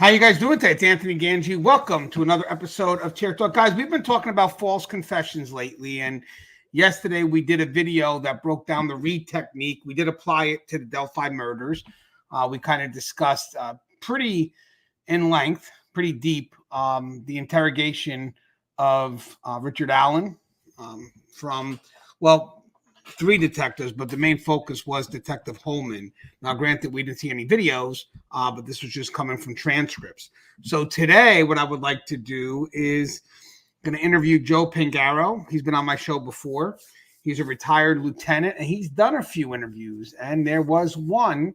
How you guys doing today? It's Anthony Gangi. Welcome to another episode of Chair Talk. Guys, we've been talking about false confessions lately, and yesterday we did a video that broke down the Reed technique. We did apply it to the Delphi murders. We kind of discussed pretty in length, pretty deep, the interrogation of Richard Allen from, well, three detectives, but the main focus was Detective Holman. Now, granted, we didn't see any videos, but this was just coming from transcripts. So today, what I would like to do is going to interview Joe Pangaro. He's been on my show before. He's a retired lieutenant, and he's done a few interviews. And there was one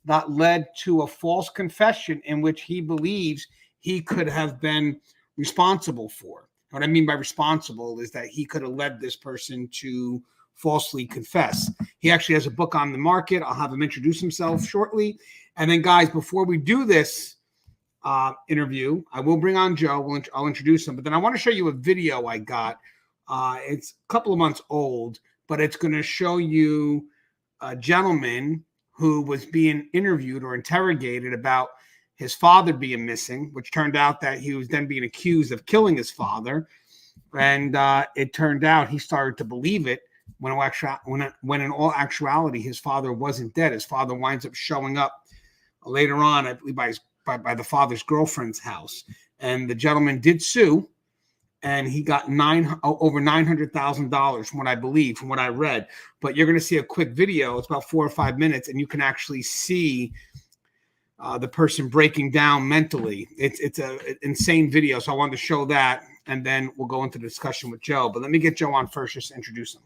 that led to a false confession in which he believes he could have been responsible for. What I mean by responsible is that he could have led this person to falsely confess. He actually has a book on the market. I'll have him introduce himself shortly. And then, guys, before we do this interview, I will bring on Joe. I'll introduce him. But then I want to show you a video I got. It's a couple of months old, but it's going to show you a gentleman who was being interviewed or interrogated about his father being missing, which turned out that he was then being accused of killing his father. And it turned out he started to believe it. When in all actuality, his father wasn't dead. His father winds up showing up later on, I believe, by the father's girlfriend's house. And the gentleman did sue, and he got over $900,000 from what I read. But you're going to see a quick video. It's about 4 or 5 minutes, and you can actually see the person breaking down mentally. It's an insane video, so I wanted to show that, and then we'll go into the discussion with Joe. But let me get Joe on first, just to introduce him.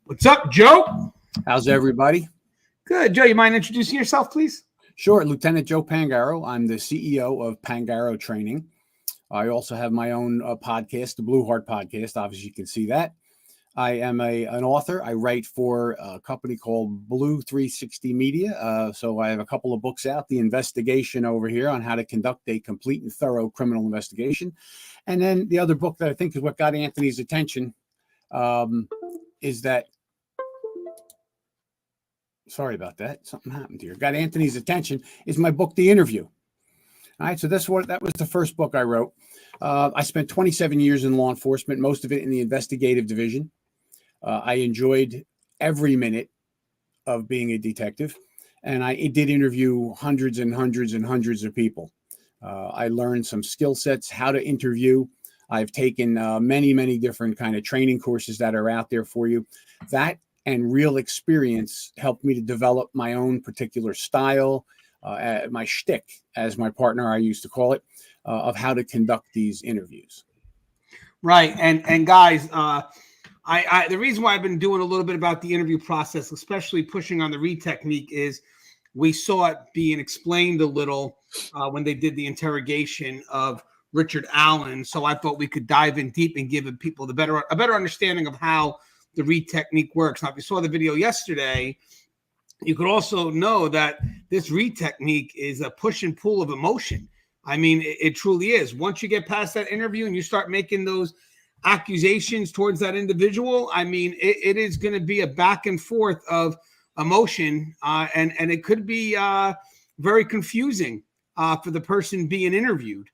What's up, Joe? How's everybody? Good. Joe, you mind introducing yourself, please? Sure. Lieutenant Joe Pangaro. I'm the CEO of Pangaro Training. I also have my own podcast, the Blue Heart Podcast. Obviously, you can see that. I am an author. I write for a company called Blue 360 Media. So I have a couple of books out. The Investigation over here on how to conduct a complete and thorough criminal investigation. And then the other book that I think is what got Anthony's attention is that. Sorry about that. Something happened here. Got Anthony's attention is my book, The Interview. All right. So that was the first book I wrote. I spent 27 years in law enforcement, most of it in the investigative division. I enjoyed every minute of being a detective, and I did interview hundreds and hundreds and hundreds of people. I learned some skill sets, how to interview. I've taken many, many different kind of training courses that are out there for you. That and real experience helped me to develop my own particular style, my shtick, as my partner I used to call it, of how to conduct these interviews. Right, and guys, I the reason why I've been doing a little bit about the interview process, especially pushing on the Reed technique, is we saw it being explained a little when they did the interrogation of Richard Allen. So I thought we could dive in deep and give people a better understanding of how the Reed technique works. Now, if you saw the video yesterday, you could also know that this Reed technique is a push and pull of emotion. I mean, it truly is. Once you get past that interview and you start making those accusations towards that individual, I mean, it is going to be a back and forth of emotion, and it could be very confusing for the person being interviewed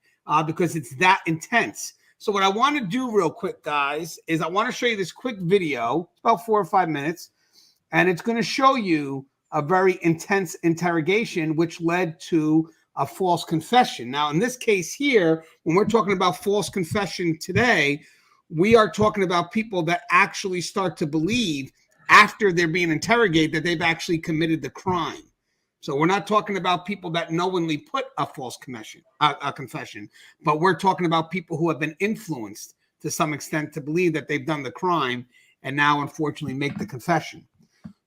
because it's that intense. So what I want to do real quick, guys, is I want to show you this quick video. It's about 4 or 5 minutes, and it's going to show you a very intense interrogation, which led to a false confession. Now, in this case here, when we're talking about false confession today, we are talking about people that actually start to believe after they're being interrogated that they've actually committed the crime. So we're not talking about people that knowingly put a false confession, but we're talking about people who have been influenced to some extent to believe that they've done the crime and now, unfortunately, make the confession.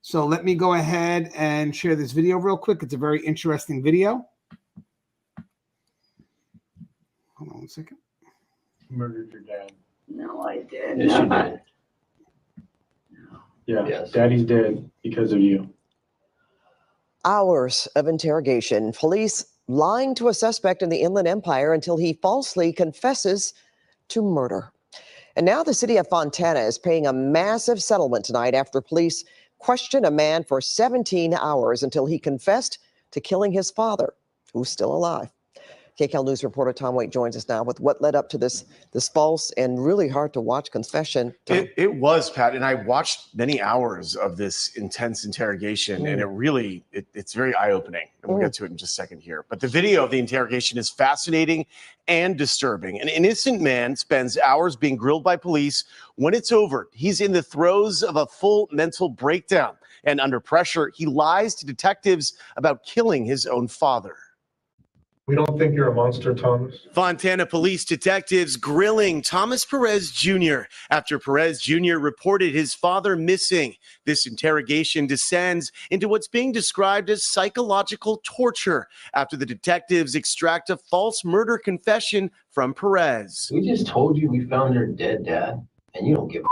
So let me go ahead and share this video real quick. It's a very interesting video. Hold on 1 second. Murdered your dad. No, I did Yes, you not. did. Yeah, Yes. Daddy's dead because of you. Hours of interrogation. Police lying to a suspect in the Inland Empire until he falsely confesses to murder. And now the city of Fontana is paying a massive settlement tonight after police questioned a man for 17 hours until he confessed to killing his father, who's still alive. KCAL News reporter Tom Waite joins us now with what led up to this false and really hard to watch confession. It was, Pat, and I watched many hours of this intense interrogation, and it's very eye-opening. And we'll get to it in just a second here. But the video of the interrogation is fascinating and disturbing. An innocent man spends hours being grilled by police. When it's over, he's in the throes of a full mental breakdown. And under pressure, he lies to detectives about killing his own father. We don't think you're a monster, Thomas. Fontana police detectives grilling Thomas Perez Jr. after Perez Jr. reported his father missing. This interrogation descends into what's being described as psychological torture after the detectives extract a false murder confession from Perez. We just told you we found her dead, Dad, and you don't give a.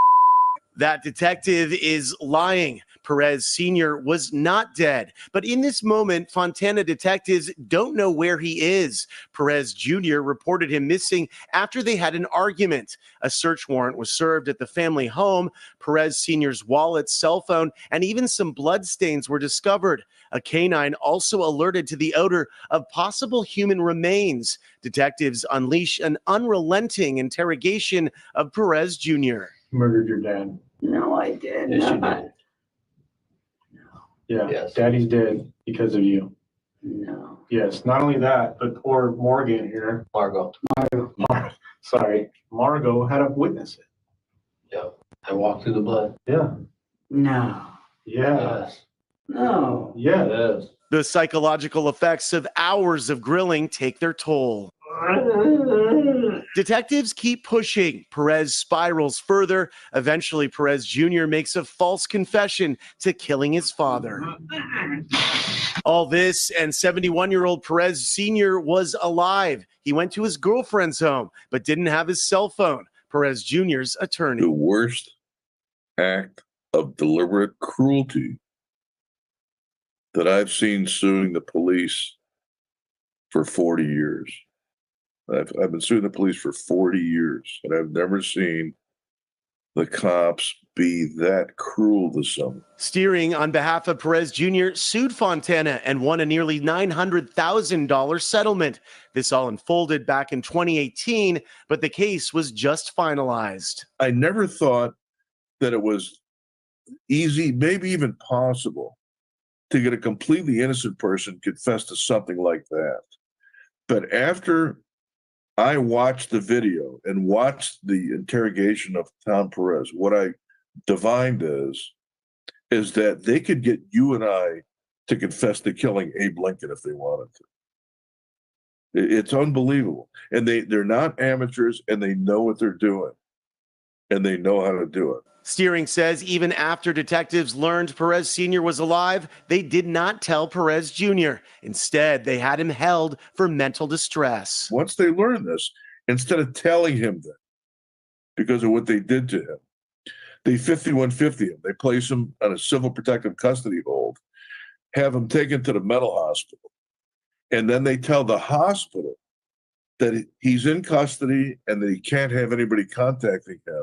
That detective is lying. Perez Sr. was not dead. But in this moment, Fontana detectives don't know where he is. Perez Jr. reported him missing after they had an argument. A search warrant was served at the family home. Perez Sr.'s wallet, cell phone, and even some bloodstains were discovered. A canine also alerted to the odor of possible human remains. Detectives unleash an unrelenting interrogation of Perez Jr. Murdered your dad. No, I did Yes, you not. did. Yeah. Yes. Daddy's dead because of you. No. Yes. Not only that, but poor Morgan here. Margot. Margot had to witness it. Yep. I walked through the blood. Yeah. No. Yeah. Yes. No. Yeah. Yes. The psychological effects of hours of grilling take their toll. Detectives keep pushing. Perez spirals further. Eventually, Perez Jr. makes a false confession to killing his father. All this, and 71-year-old Perez Sr. was alive. He went to his girlfriend's home, but didn't have his cell phone. Perez Jr.'s attorney. The worst act of deliberate cruelty that I've seen suing the police for 40 years. I've been suing the police for 40 years, and I've never seen the cops be that cruel to someone. Steering on behalf of Perez Jr. sued Fontana and won a nearly $900,000 settlement. This all unfolded back in 2018, but the case was just finalized. I never thought that it was easy, maybe even possible, to get a completely innocent person confess to something like that. But after I watched the video and watched the interrogation of Tom Perez, what I divined is that they could get you and I to confess to killing Abe Lincoln if they wanted to. It's unbelievable. And they're not amateurs, and they know what they're doing, and they know how to do it. Steering says even after detectives learned Perez Sr. was alive, they did not tell Perez Jr. Instead, they had him held for mental distress. Once they learn this, instead of telling him that because of what they did to him, they 5150 him. They place him on a civil protective custody hold, have him taken to the mental hospital, and then they tell the hospital that he's in custody and that he can't have anybody contacting him.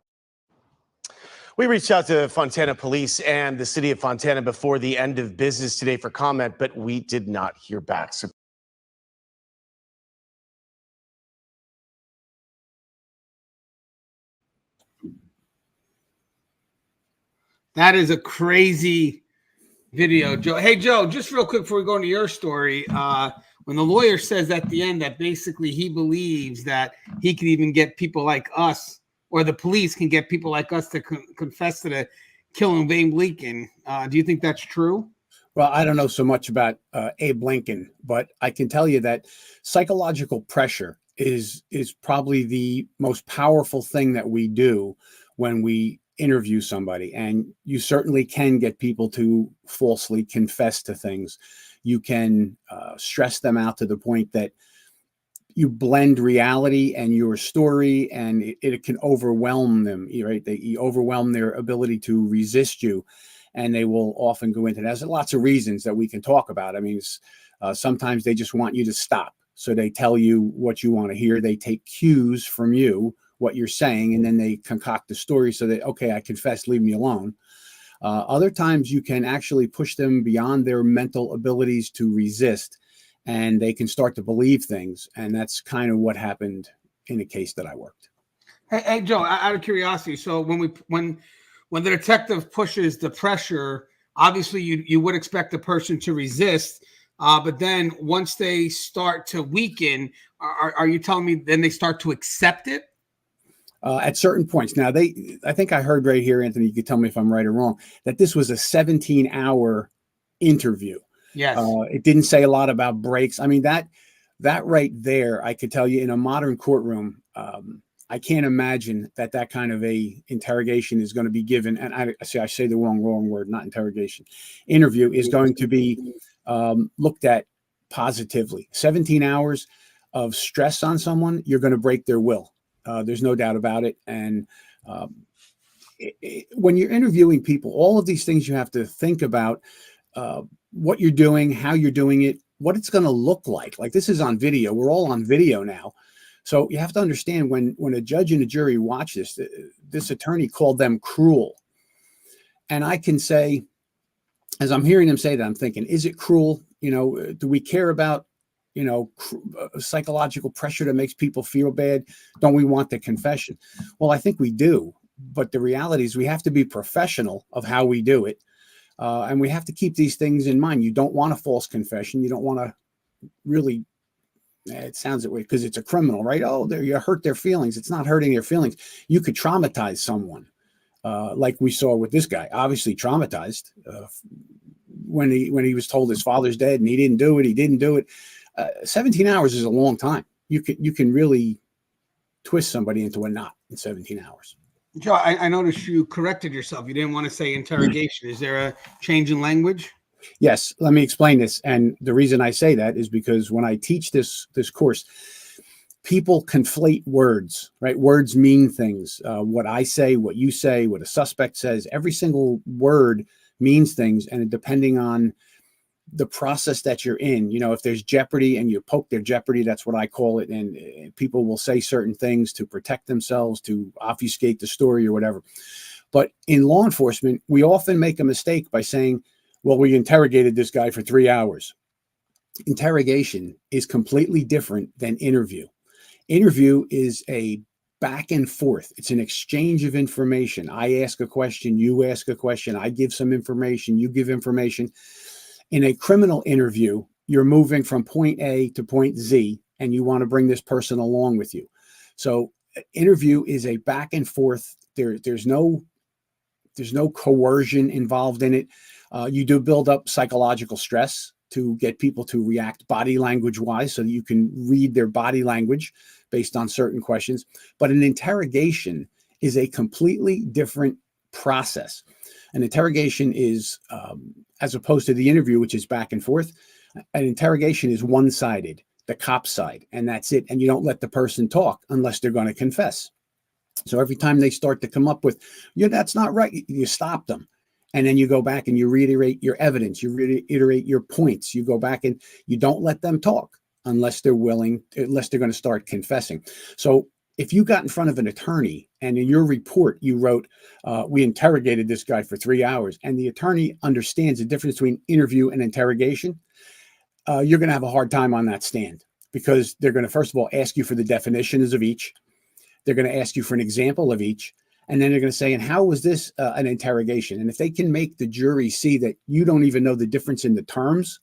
We reached out to Fontana Police and the city of Fontana before the end of business today for comment, but we did not hear back. So That is a crazy video, Joe. Hey, Joe, just real quick before we go into your story, when the lawyer says at the end that basically he believes that he can even get people like us, or the police can get people like us to confess to the killing of Abe Lincoln. Do you think that's true? Well, I don't know so much about Abe Lincoln, but I can tell you that psychological pressure is probably the most powerful thing that we do when we interview somebody. And you certainly can get people to falsely confess to things. You can stress them out to the point that you blend reality and your story, and it can overwhelm them, right? You overwhelm their ability to resist you, and they will often go into that. There's lots of reasons that we can talk about. I mean, sometimes they just want you to stop. So they tell you what you want to hear. They take cues from you, what you're saying, and then they concoct the story so that, okay, I confess, leave me alone. Other times you can actually push them beyond their mental abilities to resist. and they can start to believe things. And that's kind of what happened in a case that I worked. Hey, Joe, out of curiosity, so when the detective pushes the pressure, obviously you would expect the person to resist, but then once they start to weaken, are you telling me then they start to accept it? At certain points. Now, I think I heard right here, Anthony, you could tell me if I'm right or wrong, that this was a 17-hour interview. Yes. It didn't say a lot about breaks. I mean, that right there, I could tell you in a modern courtroom, I can't imagine that kind of a interrogation is going to be given. And I say the wrong word, not interrogation. Interview is going to be looked at positively. 17 hours of stress on someone, you're going to break their will. There's no doubt about it. And when you're interviewing people, all of these things you have to think about, what you're doing, how you're doing it, what it's going to look like. Like, this is on video. We're all on video now. So you have to understand when a judge and a jury watch this, this attorney called them cruel. And I can say, as I'm hearing him say that, I'm thinking, is it cruel? Do we care about, psychological pressure that makes people feel bad? Don't we want the confession? Well, I think we do. But the reality is we have to be professional of how we do it. And we have to keep these things in mind. You don't want a false confession. You don't want to really, it sounds that way because it's a criminal, right? Oh, you hurt their feelings. It's not hurting their feelings. You could traumatize someone, like we saw with this guy, obviously traumatized when he was told his father's dead and he didn't do it. 17 hours is a long time. You can really twist somebody into a knot in 17 hours. Joe, I noticed you corrected yourself. You didn't want to say interrogation. Is there a change in language? Yes, let me explain this. And the reason I say that is because when I teach this course, people conflate words, right? Words mean things. What I say, what you say, what a suspect says, every single word means things. And depending on the process that you're in, if there's jeopardy and you poke their jeopardy, that's what I call it. And people will say certain things to protect themselves, to obfuscate the story or whatever. But in law enforcement, we often make a mistake by saying, well, we interrogated this guy for 3 hours. Interrogation is completely different than interview. Interview is a back and forth. It's an exchange of information. I ask a question, you ask a question, I give some information, you give information. In a criminal interview, you're moving from point A to point Z, and you want to bring this person along with you. So interview is a back and forth. There's no coercion involved in it. You do build up psychological stress to get people to react body language wise so that you can read their body language based on certain questions. But an interrogation is a completely different process. An interrogation is, as opposed to the interview, which is back and forth, an interrogation is one-sided, the cop side, and that's it. And you don't let the person talk unless they're going to confess. So every time they start to come up with, that's not right, you stop them. And then you go back and you reiterate your evidence, you reiterate your points. You go back and you don't let them talk unless they're going to start confessing. So if you got in front of an attorney and in your report you wrote, we interrogated this guy for 3 hours, and the attorney understands the difference between interview and interrogation, you're going to have a hard time on that stand, because they're going to, first of all, ask you for the definitions of each. They're going to ask you for an example of each. And then they're going to say, and how was this an interrogation? And if they can make the jury see that you don't even know the difference in the terms,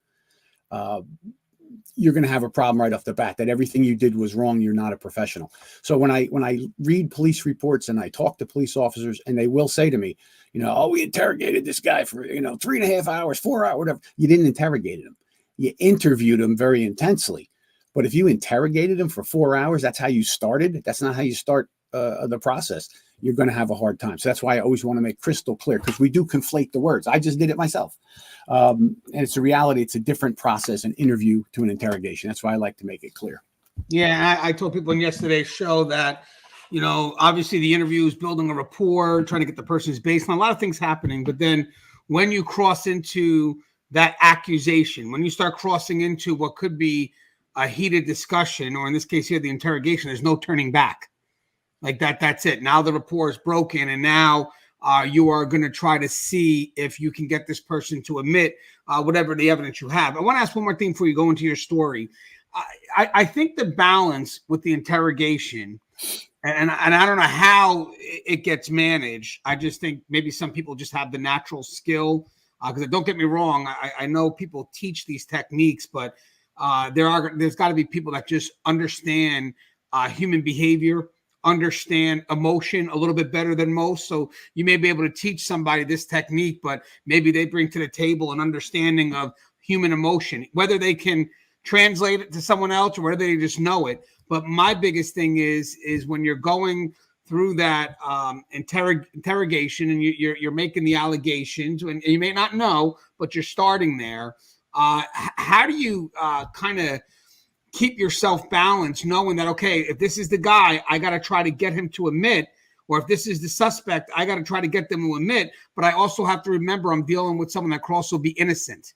you're going to have a problem right off the bat, that everything you did was wrong. You're not a professional. So when I read police reports and I talk to police officers, and they will say to me, oh, we interrogated this guy for, 3.5 hours, 4 hours, whatever. You didn't interrogate him. You interviewed him very intensely. But if you interrogated him for 4 hours, that's how you started. That's not how you start the process. You're going to have a hard time. So that's why I always want to make crystal clear, because we do conflate the words. I just did it myself. And it's a reality. It's a different process, an interview to an interrogation. That's why I like to make it clear. Yeah, I told people in yesterday's show that, obviously the interview is building a rapport, trying to get the person's baseline, a lot of things happening. But then when you cross into that accusation, when you start crossing into what could be a heated discussion, or in this case here, the interrogation, there's no turning back. Like that's it. Now the rapport is broken, and now you are going to try to see if you can get this person to admit whatever the evidence you have. I want to ask one more thing before you go into your story. I think the balance with the interrogation, and I don't know how it gets managed. I just think maybe some people just have the natural skill. Because don't get me wrong, I know people teach these techniques, but there's got to be people that just understand human behavior, understand emotion a little bit better than most. So you may be able to teach somebody this technique, but maybe they bring to the table an understanding of human emotion, whether they can translate it to someone else or whether they just know it. But my biggest thing is when you're going through that interrogation and you're making the allegations, and you may not know, but you're starting there. How do you kind of keep yourself balanced, knowing that, okay, if this is the guy, I got to try to get him to admit, or if this is the suspect, I got to try to get them to admit, but I also have to remember I'm dealing with someone that could also be innocent.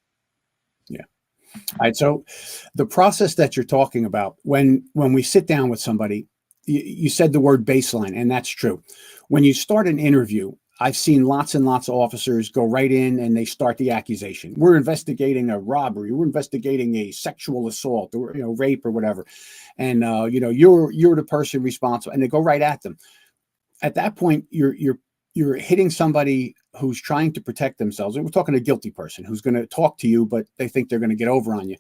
Yeah. All right. So the process that you're talking about, when we sit down with somebody, you said the word baseline, and that's true. When you start an interview, I've seen lots and lots of officers go right in and they start the accusation. We're investigating a robbery. We're investigating a sexual assault, or rape or whatever. And you're the person responsible, and they go right at them. At that point, you're hitting somebody who's trying to protect themselves. And we're talking a guilty person who's going to talk to you, but they think they're going to get over on you.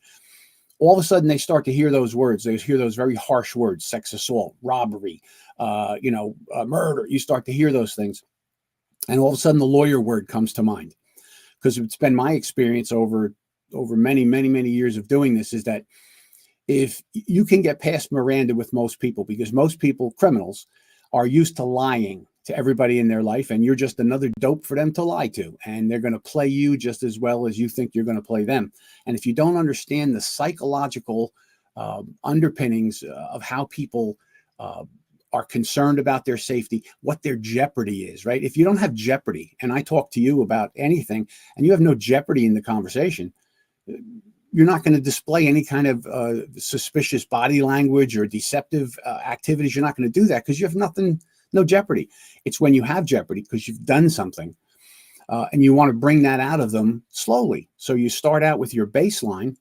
All of a sudden, they start to hear those words. They hear those very harsh words: sex assault, robbery, murder. You start to hear those things. And all of a sudden, the lawyer word comes to mind. Because it's been my experience over many, many, many years of doing this, is that if you can get past Miranda with most people, because most people, criminals, are used to lying to everybody in their life, and you're just another dope for them to lie to, and they're going to play you just as well as you think you're going to play them. And if you don't understand the psychological underpinnings of how people are concerned about their safety, what their jeopardy is, right? If you don't have jeopardy, and I talk to you about anything, and you have no jeopardy in the conversation, you're not going to display any kind of suspicious body language or deceptive activities. You're not going to do that because you have no jeopardy. It's when you have jeopardy because you've done something and you want to bring that out of them slowly. So you start out with your baseline,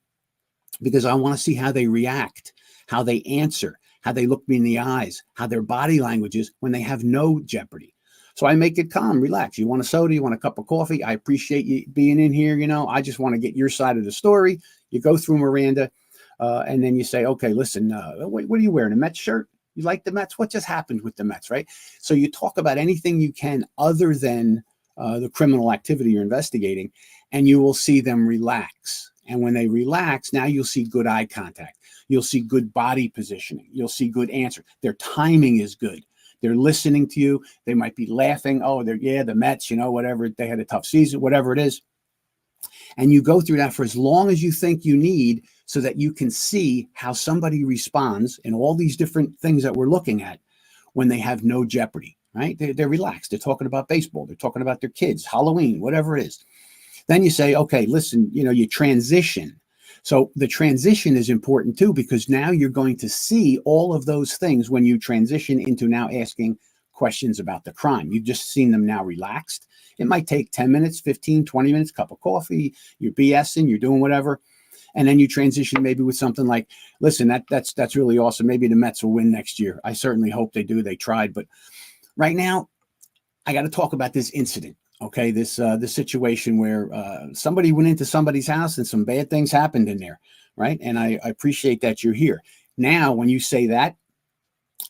because I want to see how they react, how they answer, how they look me in the eyes, how their body language is when they have no jeopardy. So I make it calm, relax. You want a soda? You want a cup of coffee? I appreciate you being in here. I just want to get your side of the story. You go through Miranda, and then you say, okay, listen, what are you wearing? A Mets shirt? You like the Mets? What just happened with the Mets, right? So you talk about anything you can other than the criminal activity you're investigating, and you will see them relax. And when they relax, now you'll see good eye contact. You'll see good body positioning. You'll see good answer. Their timing is good. They're listening to you. They might be laughing. Oh, the Mets, whatever. They had a tough season, whatever it is. And you go through that for as long as you think you need, so that you can see how somebody responds in all these different things that we're looking at when they have no jeopardy, right? They're relaxed. They're talking about baseball. They're talking about their kids, Halloween, whatever it is. Then you say, okay, listen, you transition. So the transition is important too, because now you're going to see all of those things when you transition into now asking questions about the crime. You've just seen them now relaxed. It might take 10 minutes, 15, 20 minutes, cup of coffee, you're BSing, you're doing whatever. And then you transition maybe with something like, listen, that's really awesome. Maybe the Mets will win next year. I certainly hope they do. They tried. But right now, I got to talk about this incident. Okay, this situation where somebody went into somebody's house and some bad things happened in there, right? And I appreciate that you're here. Now, when you say that,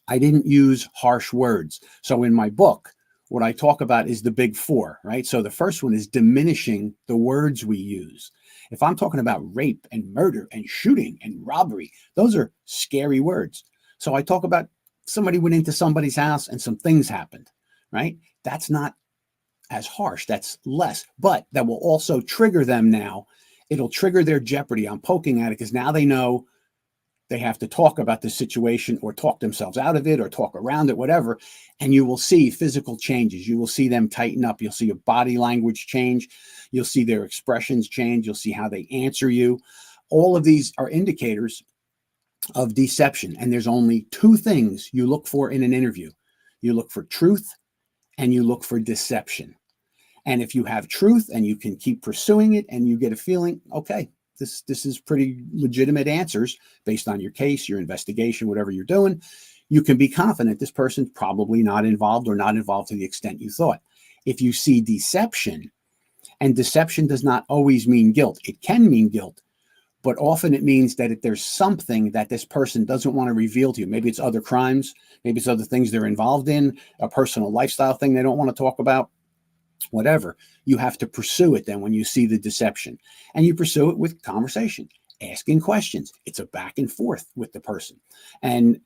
I didn't use harsh words. So in my book, what I talk about is the big four, right? So the first one is diminishing the words we use. If I'm talking about rape and murder and shooting and robbery, those are scary words. So I talk about somebody went into somebody's house and some things happened, right? That's not as harsh, that's less, but that will also trigger them now. It'll trigger their jeopardy. I'm poking at it because now they know they have to talk about the situation or talk themselves out of it or talk around it, whatever. And you will see physical changes. You will see them tighten up. You'll see a body language change. You'll see their expressions change. You'll see how they answer you. All of these are indicators of deception. And there's only two things you look for in an interview. You look for truth and you look for deception. And if you have truth and you can keep pursuing it and you get a feeling, okay, this is pretty legitimate answers based on your case, your investigation, whatever you're doing, you can be confident this person's probably not involved or not involved to the extent you thought. If you see deception, and deception does not always mean guilt. It can mean guilt, but often it means that if there's something that this person doesn't want to reveal to you, maybe it's other crimes, maybe it's other things they're involved in, a personal lifestyle thing they don't want to talk about, whatever, you have to pursue it then when you see the deception. And you pursue it with conversation, asking questions. It's a back and forth with the person. And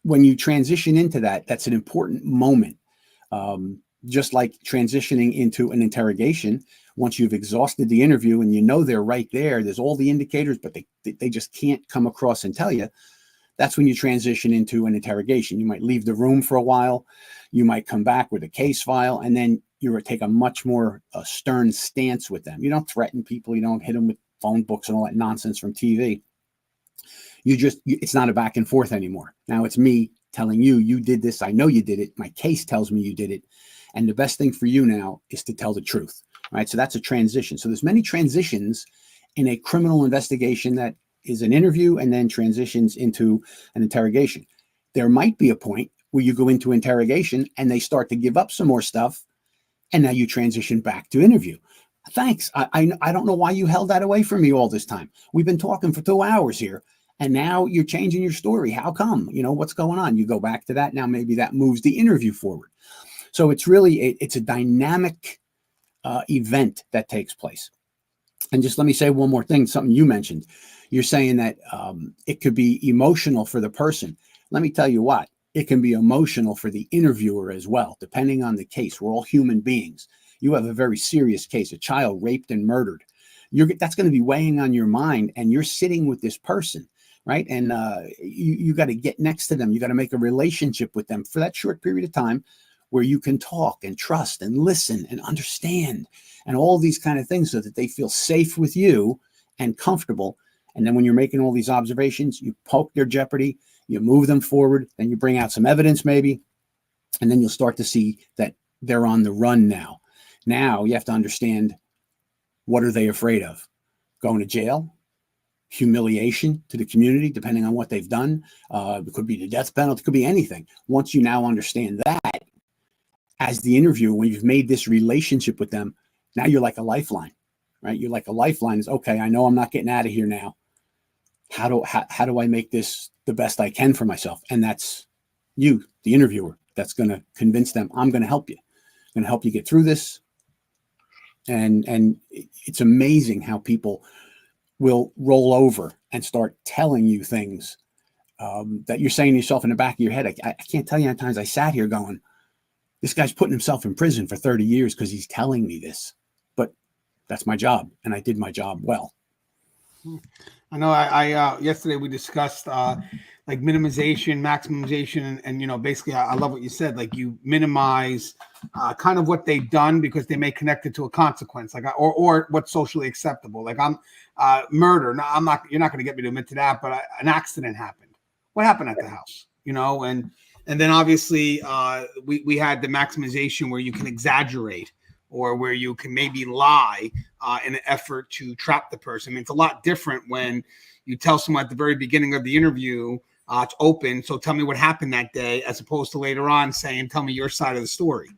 when you transition into that, that's an important moment. Just like transitioning into an interrogation, once you've exhausted the interview and you know they're right there, there's all the indicators, but they just can't come across and tell you. That's when you transition into an interrogation. You might leave the room for a while. You might come back with a case file, and then you take a much more stern stance with them. You don't threaten people. You don't hit them with phone books and all that nonsense from TV. It's not a back and forth anymore. Now it's me telling you, you did this. I know you did it. My case tells me you did it. And the best thing for you now is to tell the truth, right? So that's a transition. So there's many transitions in a criminal investigation that is an interview and then transitions into an interrogation. There might be a point where you go into interrogation and they start to give up some more stuff, and now you transition back to interview. Thanks. I don't know why you held that away from me all this time. We've been talking for 2 hours here, and now you're changing your story. How come? What's going on? You go back to that. Now maybe that moves the interview forward. So it's really, it's a dynamic event that takes place. And just let me say one more thing, something you mentioned. You're saying that it could be emotional for the person. Let me tell you what, it can be emotional for the interviewer as well, depending on the case. We're all human beings. You have a very serious case, a child raped and murdered. That's going to be weighing on your mind, and you're sitting with this person, right? And you got to get next to them. You got to make a relationship with them for that short period of time, where you can talk and trust and listen and understand and all these kind of things, so that they feel safe with you and comfortable. And then when you're making all these observations, you poke their jeopardy, you move them forward, then you bring out some evidence maybe, and then you'll start to see that they're on the run now. Now you have to understand, what are they afraid of? Going to jail? Humiliation to the community, depending on what they've done. It could be the death penalty, it could be anything. Once you now understand that, as the interviewer, when you've made this relationship with them, now you're like a lifeline, right? You're like a lifeline. Is okay, I know I'm not getting out of here now. How do I make this the best I can for myself? And that's you, the interviewer, that's going to convince them, I'm going to help you. I'm going to help you get through this. And it's amazing how people will roll over and start telling you things that you're saying to yourself in the back of your head. I can't tell you how many times I sat here going, this guy's putting himself in prison for 30 years because he's telling me this. But that's my job, and I did my job well. I know I yesterday we discussed like minimization, maximization, and basically I love what you said. Like, you minimize kind of what they've done because they may connect it to a consequence, like or what's socially acceptable. Like, I'm murder. No, I'm not. You're not going to get me to admit to that. But an accident happened. What happened at the house? And then obviously we had the maximization where you can exaggerate, or where you can maybe lie in an effort to trap the person. I mean, it's a lot different when you tell someone at the very beginning of the interview, it's open, so tell me what happened that day, as opposed to later on saying, tell me your side of the story.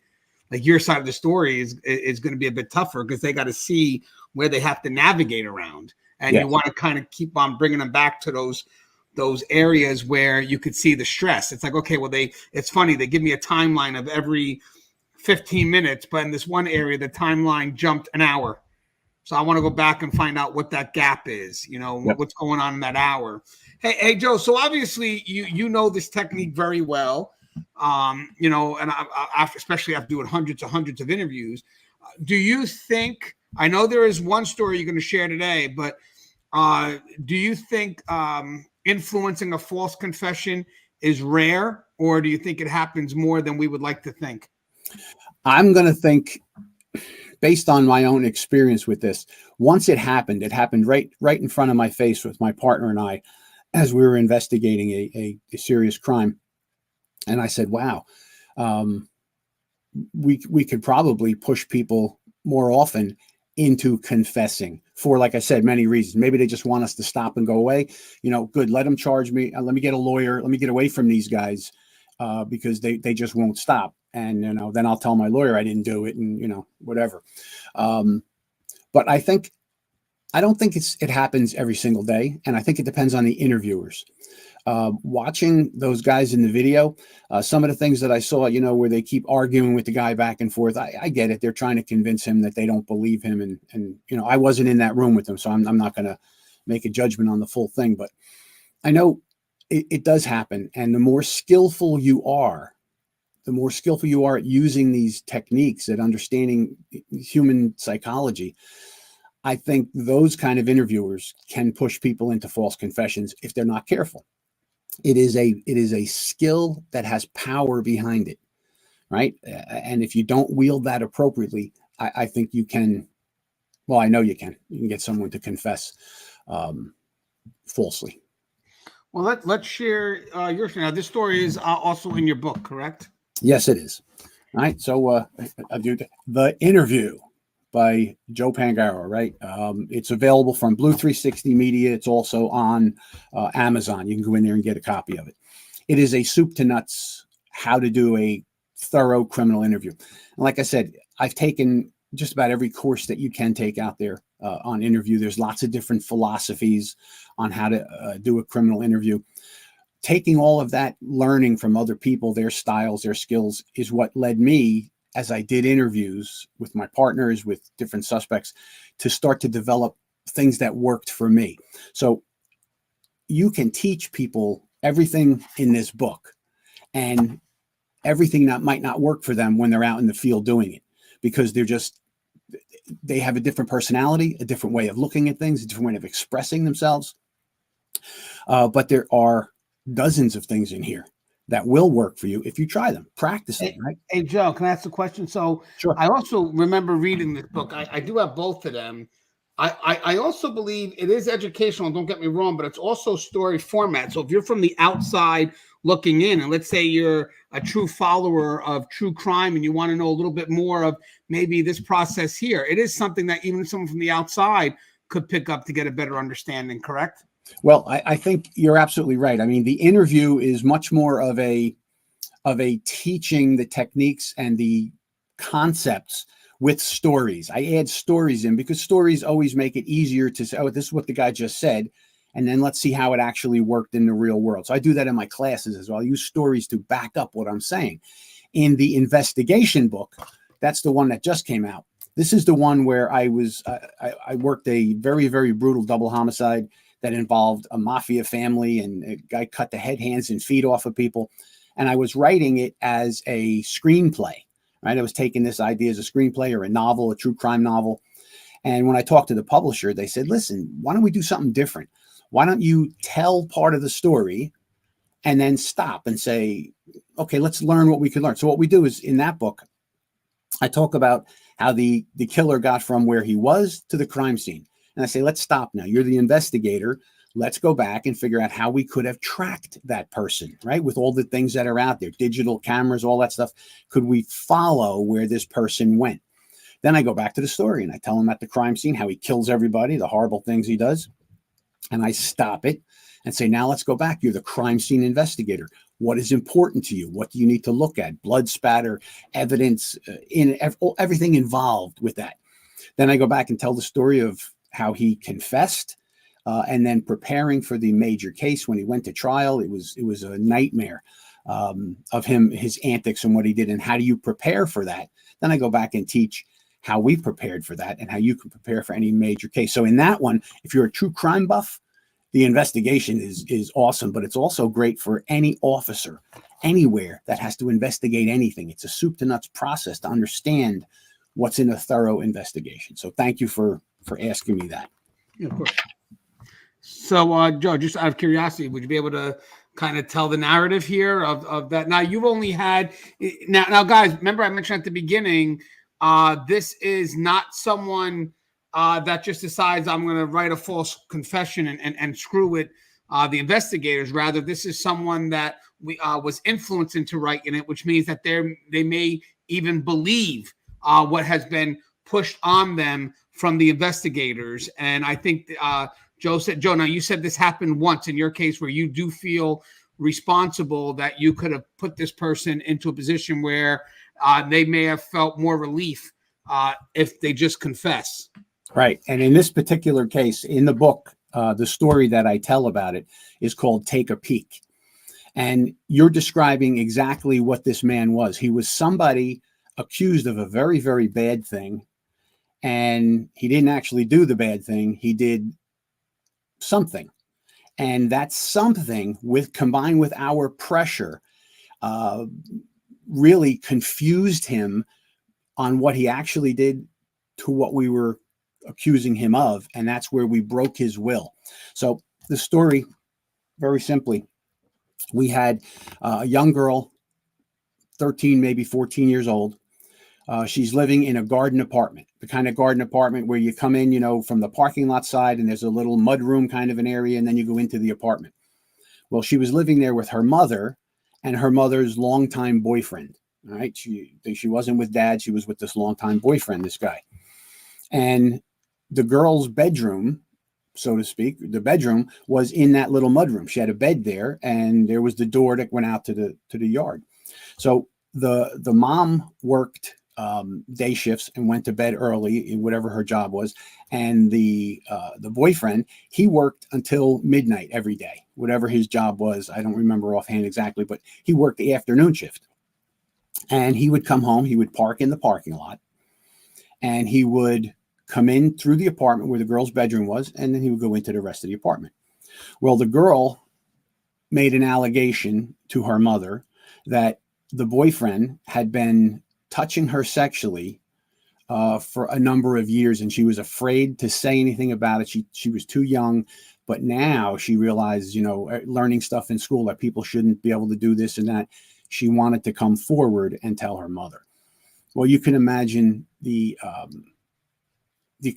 Like, your side of the story is going to be a bit tougher because they got to see where they have to navigate around. And you want to kind of keep on bringing them back to those areas where you could see the stress. It's like, okay, well, it's funny. They give me a timeline of every 15 minutes, but in this one area, the timeline jumped an hour. So I want to go back and find out what that gap is, what's going on in that hour. Hey, Joe, so obviously you know this technique very well, and especially after doing hundreds of interviews. Do you think, I know there is one story you're going to share today, but do you think influencing a false confession is rare, or do you think it happens more than we would like to think? I'm going to think, based on my own experience with this, once it happened right in front of my face with my partner and I, as we were investigating a serious crime. And I said, wow, we could probably push people more often into confessing for, like I said, many reasons. Maybe they just want us to stop and go away. Good. Let them charge me. Let me get a lawyer. Let me get away from these guys because they just won't stop. And, then I'll tell my lawyer I didn't do it and, whatever. But I don't think it happens every single day. And I think it depends on the interviewers. Watching those guys in the video, some of the things that I saw, where they keep arguing with the guy back and forth, I get it. They're trying to convince him that they don't believe him. And I wasn't in that room with them, so I'm not going to make a judgment on the full thing. But I know it does happen. And the more skillful you are at using these techniques, at understanding human psychology, I think those kind of interviewers can push people into false confessions if they're not careful. It is a skill that has power behind it, right? And if you don't wield that appropriately, I think you can. Well, I know you can. You can get someone to confess falsely. Well, let's share your story. Now, this story is also in your book, correct? Yes, it is. All right. So I'll do The Interview by Joe Pangaro, right? It's available from Blue 360 Media. It's also on Amazon. You can go in there and get a copy of it. It is a soup to nuts how to do a thorough criminal interview. And like I said, I've taken just about every course that you can take out there on interview. There's lots of different philosophies on how to do a criminal interview. Taking all of that, learning from other people, their styles, their skills, is what led me, as I did interviews with my partners, with different suspects, to start to develop things that worked for me. So you can teach people everything in this book and everything that might not work for them when they're out in the field doing it, because they have a different personality, a different way of looking at things, a different way of expressing themselves. But there are dozens of things in here that will work for you if you try them, practice them, right? Hey, Joe, can I ask a question? So Sure. I also remember reading this book. I do have both of them. I also believe it is educational, don't get me wrong, but it's also story format. So if you're from the outside looking in, and let's say you're a true follower of true crime and you want to know a little bit more of maybe this process here, it is something that even someone from the outside could pick up to get a better understanding, correct? Well, I think you're absolutely right. I mean, the interview is much more of a teaching the techniques and the concepts with stories. I add stories in because stories always make it easier to say, oh, this is what the guy just said, and then let's see how it actually worked in the real world. So I do that in my classes as well. I use stories to back up what I'm saying. In the investigation book, that's the one that just came out. This is the one where I worked a very, very brutal double homicide that involved a mafia family, and a guy cut the head, hands, and feet off of people. And I was writing it as a screenplay, right? I was taking this idea as a screenplay or a novel, a true crime novel. And when I talked to the publisher, they said, listen, why don't we do something different? Why don't you tell part of the story and then stop and say, okay, let's learn what we can learn. So what we do is, in that book, I talk about how the killer got from where he was to the crime scene. And I say, let's stop now. You're the investigator. Let's go back and figure out how we could have tracked that person, right? With all the things that are out there, digital cameras, all that stuff. Could we follow where this person went? Then I go back to the story and I tell him at the crime scene how he kills everybody, the horrible things he does. And I stop it and say, now let's go back. You're the crime scene investigator. What is important to you? What do you need to look at? Blood spatter, evidence, everything involved with that. Then I go back and tell the story of how he confessed, and then preparing for the major case when he went to trial. It was a nightmare of him, his antics and what he did, and how do you prepare for that? Then I go back and teach how we prepared for that and how you can prepare for any major case. So in that one, if you're a true crime buff, the investigation is awesome, but it's also great for any officer anywhere that has to investigate anything. It's a soup to nuts process to understand what's in a thorough investigation. So thank you for asking me that. Yeah, of course. So, Joe, just out of curiosity, would you be able to kind of tell the narrative here of that? Now, you've only had now, guys. Remember, I mentioned at the beginning, this is not someone that just decides I'm going to write a false confession and screw with the investigators. Rather, this is someone that was influenced into writing it, which means that they may even believe what has been pushed on them from the investigators. And I think Joe, now you said this happened once in your case where you do feel responsible that you could have put this person into a position where they may have felt more relief if they just confess. Right. And in this particular case, in the book, the story that I tell about it is called Take a Peek. And you're describing exactly what this man was. He was somebody accused of a very, very bad thing. And he didn't actually do the bad thing. He did something. And that something, combined with our pressure, really confused him on what he actually did to what we were accusing him of. And that's where we broke his will. So the story, very simply, we had a young girl, 13, maybe 14 years old. She's living in a garden apartment, the kind of garden apartment where you come in, you know, from the parking lot side, and there's a little mud room kind of an area, and then you go into the apartment. Well, she was living there with her mother and her mother's longtime boyfriend. All right. She wasn't with dad. She was with this longtime boyfriend, this guy. And the girl's bedroom, so to speak, the bedroom was in that little mudroom. She had a bed there, and there was the door that went out to the yard. So the mom worked day shifts and went to bed early in whatever her job was, and the boyfriend, he worked until midnight every day, whatever his job was. I don't remember offhand exactly, but he worked the afternoon shift. And he would come home, he would park in the parking lot, and he would come in through the apartment where the girl's bedroom was, and then he would go into the rest of the apartment. Well, the girl made an allegation to her mother that the boyfriend had been touching her sexually for a number of years, and she was afraid to say anything about it. She was too young, but now she realized, you know, learning stuff in school that people shouldn't be able to do this and that. She wanted to come forward and tell her mother. Well, you can imagine the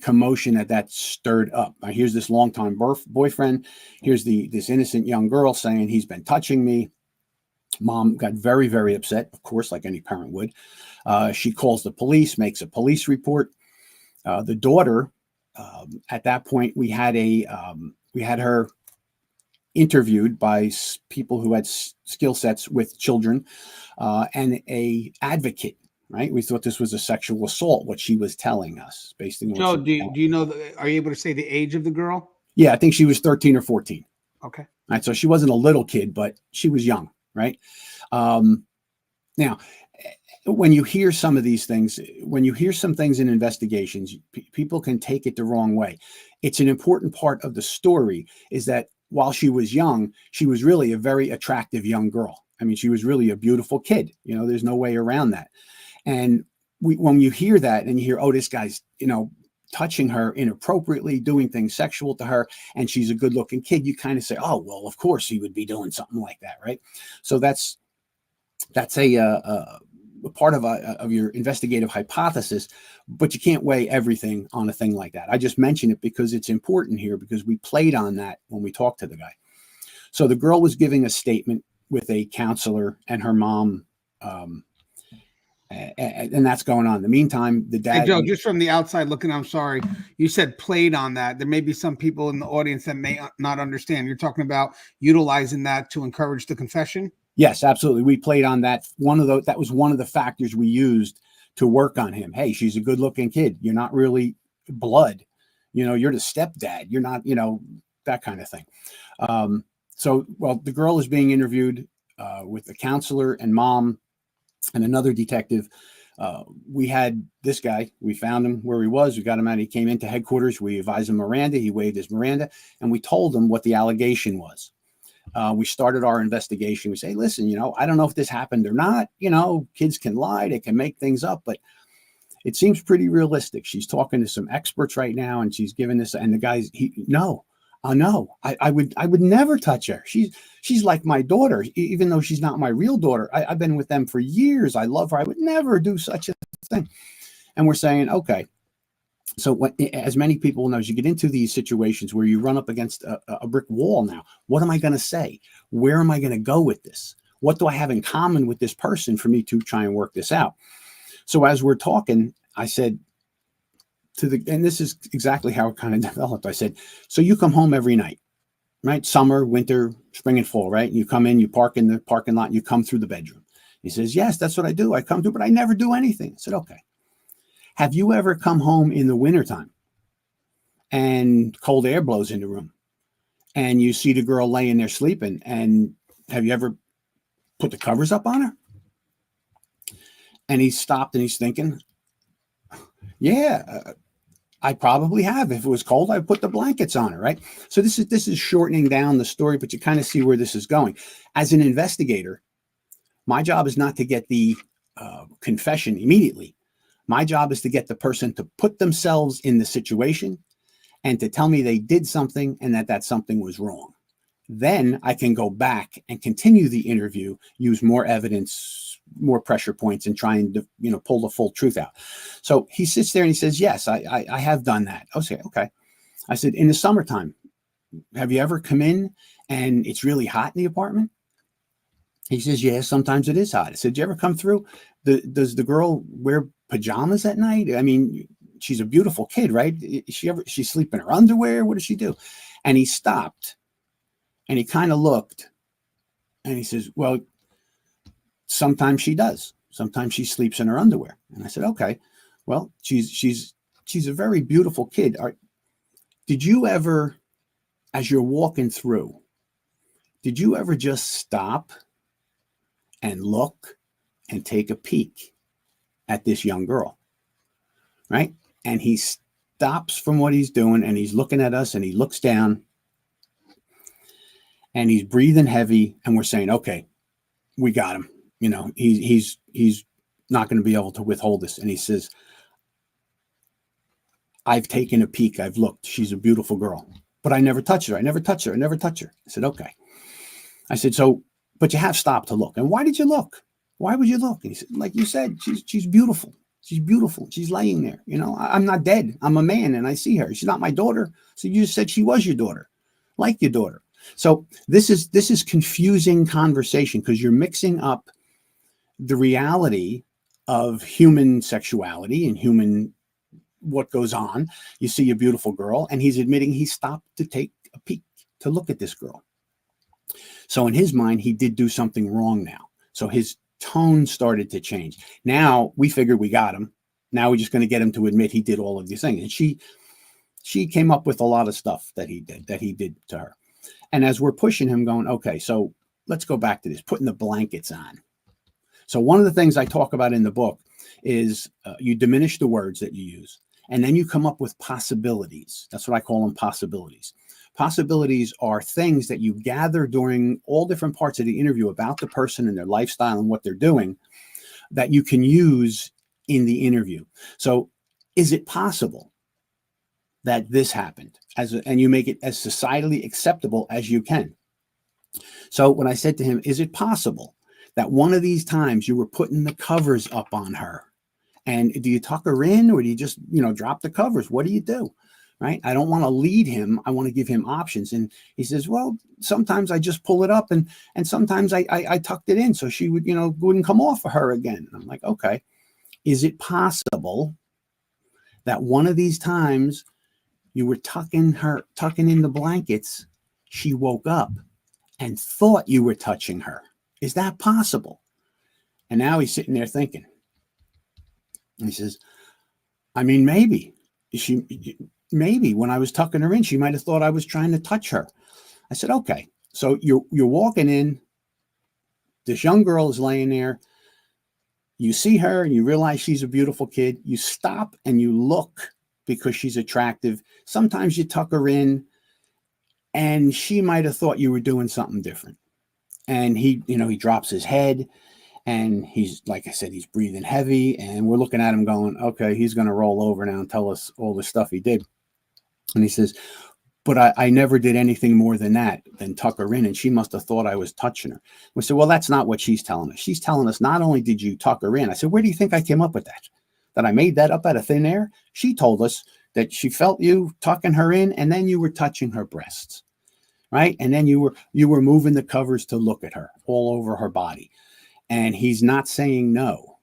commotion that stirred up. Now, here's this longtime boyfriend. Here's this innocent young girl saying he's been touching me. Mom got very, very upset, of course, like any parent would. She calls the police, makes a police report. The daughter, at that point, we had her interviewed by people who had skill sets with children, and a advocate. Right, we thought this was a sexual assault. What she was telling us, based on Joe, do you know? Are you able to say the age of the girl? Yeah, I think she was 13 or 14. Okay. All right, so she wasn't a little kid, but she was young, right? Now, when you hear some of these things, when you hear some things in investigations, people can take it the wrong way. It's an important part of the story is that while she was young, she was really a very attractive young girl. I mean, she was really a beautiful kid. You know, there's no way around that. And when you hear that and you hear, oh, this guy's, you know, touching her inappropriately, doing things sexual to her, and she's a good looking kid, you kind of say, oh, well, of course he would be doing something like that. Right. So that's a part of your investigative hypothesis, but you can't weigh everything on a thing like that. I just mention it because it's important here, because we played on that when we talked to the guy. So the girl was giving a statement with a counselor and her mom, and that's going on. In the meantime, the dad. Hey, Joe, just from the outside looking, I'm sorry, you said played on that. There may be some people in the audience that may not understand. You're talking about utilizing that to encourage the confession? Yes, absolutely. We played on that. That was one of the factors we used to work on him. Hey, she's a good looking kid. You're not really blood. You know, you're the stepdad. You're not, you know, that kind of thing. Well, the girl is being interviewed with the counselor and mom and another detective. We had this guy. We found him where he was. We got him out. He came into headquarters. We advised him Miranda. He waived his Miranda, and we told him what the allegation was. We started our investigation. We say, listen, you know, I don't know if this happened or not. You know, kids can lie. They can make things up, but it seems pretty realistic. She's talking to some experts right now, and she's giving this. And the guy's, no, I would never touch her. She's like my daughter, even though she's not my real daughter. I've been with them for years. I love her. I would never do such a thing. And we're saying, okay. So as many people know, as you get into these situations where you run up against a brick wall now, what am I going to say? Where am I going to go with this? What do I have in common with this person for me to try and work this out? So as we're talking, I said and this is exactly how it kind of developed. I said, so you come home every night, right? Summer, winter, spring, and fall, right? You come in, you park in the parking lot, and you come through the bedroom. He says, yes, that's what I do. I come through, but I never do anything. I said, okay. Have you ever come home in the wintertime and cold air blows in the room and you see the girl laying there sleeping, and have you ever put the covers up on her? And he stopped and he's thinking, yeah, I probably have. If it was cold, I'd put the blankets on her, right? So this is shortening down the story, but you kind of see where this is going. As an investigator, my job is not to get the confession immediately. My job is to get the person to put themselves in the situation and to tell me they did something and that something was wrong. Then I can go back and continue the interview, use more evidence, more pressure points, and try and pull the full truth out. So he sits there and he says, yes, I have done that. I say, okay. I said, in the summertime, have you ever come in and it's really hot in the apartment? He says, yeah, sometimes it is hot. I said, do you ever come through? Does the girl wear pajamas at night? I mean, she's a beautiful kid, right? She sleep in her underwear? What does she do? And he stopped and he kind of looked and he says, well, sometimes she does. Sometimes she sleeps in her underwear. And I said, okay, well, she's a very beautiful kid. Did you ever, as you're walking through, did you ever just stop and look and take a peek at this young girl? Right? And he stops from what he's doing and he's looking at us and he looks down and he's breathing heavy and we're saying, okay, we got him. He's not going to be able to withhold this. And he says, I've taken a peek. I've looked. She's a beautiful girl, but I never touched her. I never touched her. I never touched her. I said, okay. I said, so, but you have stopped to look. And why did you look? Why would you look? And he said, like you said, she's beautiful. She's beautiful. She's laying there. I'm not dead. I'm a man and I see her. She's not my daughter. So you just said she was your daughter, like your daughter. So this is confusing conversation because you're mixing up the reality of human sexuality and what goes on. You see a beautiful girl and he's admitting he stopped to take a peek, to look at this girl. So in his mind, he did do something wrong now. So his tone started to change. Now we figured we got him. Now we're just going to get him to admit he did all of these things. And she came up with a lot of stuff that he did to her. And as we're pushing him going, okay, so let's go back to this, putting the blankets on. So one of the things I talk about in the book is you diminish the words that you use, and then you come up with possibilities. That's what I call them, possibilities. Possibilities are things that you gather during all different parts of the interview about the person and their lifestyle and what they're doing that you can use in the interview. So is it possible that this happened? And you make it as societally acceptable as you can. So when I said to him, is it possible that one of these times you were putting the covers up on her? And do you tuck her in or do you just, drop the covers? What do you do? Right? I don't want to lead him. I want to give him options. And he says, well, sometimes I just pull it up and sometimes I tucked it in so she would, wouldn't come off of her again. And I'm like, okay, is it possible that one of these times you were tucking in the blankets, she woke up and thought you were touching her? Is that possible? And now he's sitting there thinking. And he says, I mean, maybe when I was tucking her in, she might have thought I was trying to touch her. I said, okay. So you're walking in, this young girl is laying there. You see her and you realize she's a beautiful kid. You stop and you look because she's attractive. Sometimes you tuck her in and she might have thought you were doing something different. And he drops his head and he's, like I said, he's breathing heavy and we're looking at him going, okay, he's going to roll over now and tell us all the stuff he did. And he says, but I never did anything more than tuck her in. And she must have thought I was touching her. We said, well, that's not what she's telling us. She's telling us not only did you tuck her in. I said, where do you think I came up with that? That I made that up out of thin air? She told us that she felt you tucking her in and then you were touching her breasts. Right. And then you were moving the covers to look at her all over her body. And he's not saying no.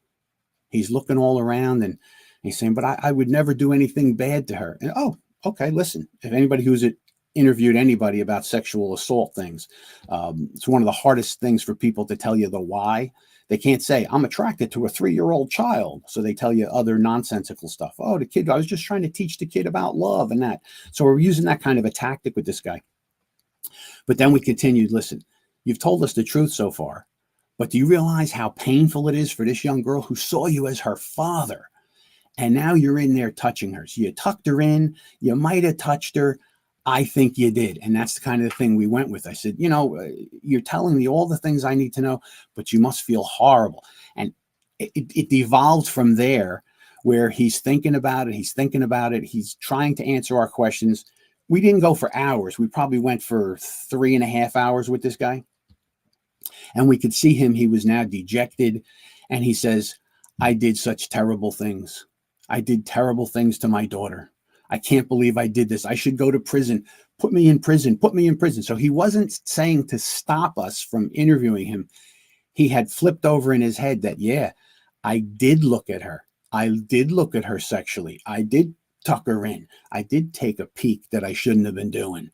He's looking all around and he's saying, but I would never do anything bad to her. And, oh, okay, listen, if anybody who's interviewed anybody about sexual assault things, it's one of the hardest things for people to tell you the why. They can't say, I'm attracted to a 3-year-old child. So they tell you other nonsensical stuff. Oh, the kid, I was just trying to teach the kid about love and that. So we're using that kind of a tactic with this guy. But then we continued, listen, you've told us the truth so far, but do you realize how painful it is for this young girl who saw you as her father? And now you're in there touching her. So you tucked her in, you might have touched her. I think you did. And that's the kind of thing we went with. I said, you're telling me all the things I need to know, but you must feel horrible. And it evolved from there where he's thinking about it. He's trying to answer our questions. We didn't go for hours. We probably went for 3.5 hours with this guy. And we could see him. He was now dejected. And he says, I did such terrible things. I did terrible things to my daughter. I can't believe I did this. I should go to prison. Put me in prison. Put me in prison. So he wasn't saying to stop us from interviewing him. He had flipped over in his head that, yeah, I did look at her. I did look at her sexually. I did tuck her in. I did take a peek that I shouldn't have been doing.